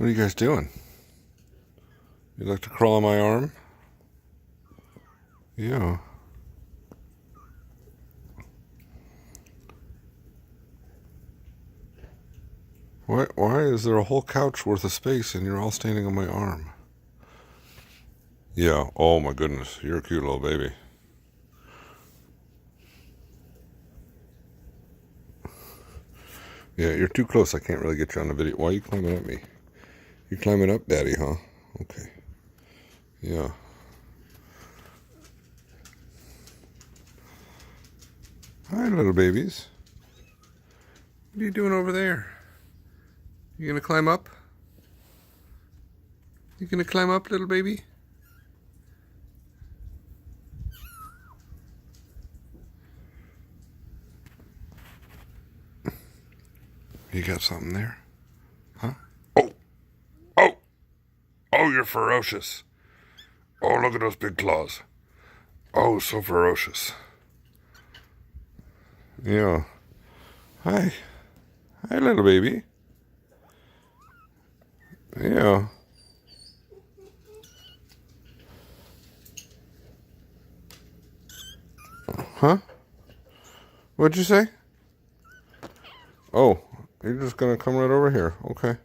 What are you guys doing? You like to crawl on my arm? Yeah. Why is there a whole couch worth of space and you're all standing on my arm? Yeah, oh my goodness, you're a cute little baby. Yeah, you're too close. I can't really get you on the video. Why are you climbing up me? You're climbing up, Daddy, huh? Okay. Yeah. Hi, little babies. What are you doing over there? You gonna climb up? You gonna climb up, little baby? You got something there? Huh? Oh! Oh! Oh, you're ferocious. Oh, look at those big claws. Oh, so ferocious. Yeah. Hi. Hi, little baby. Yeah. Huh? What'd you say? Oh, you're just gonna come right over here. Okay.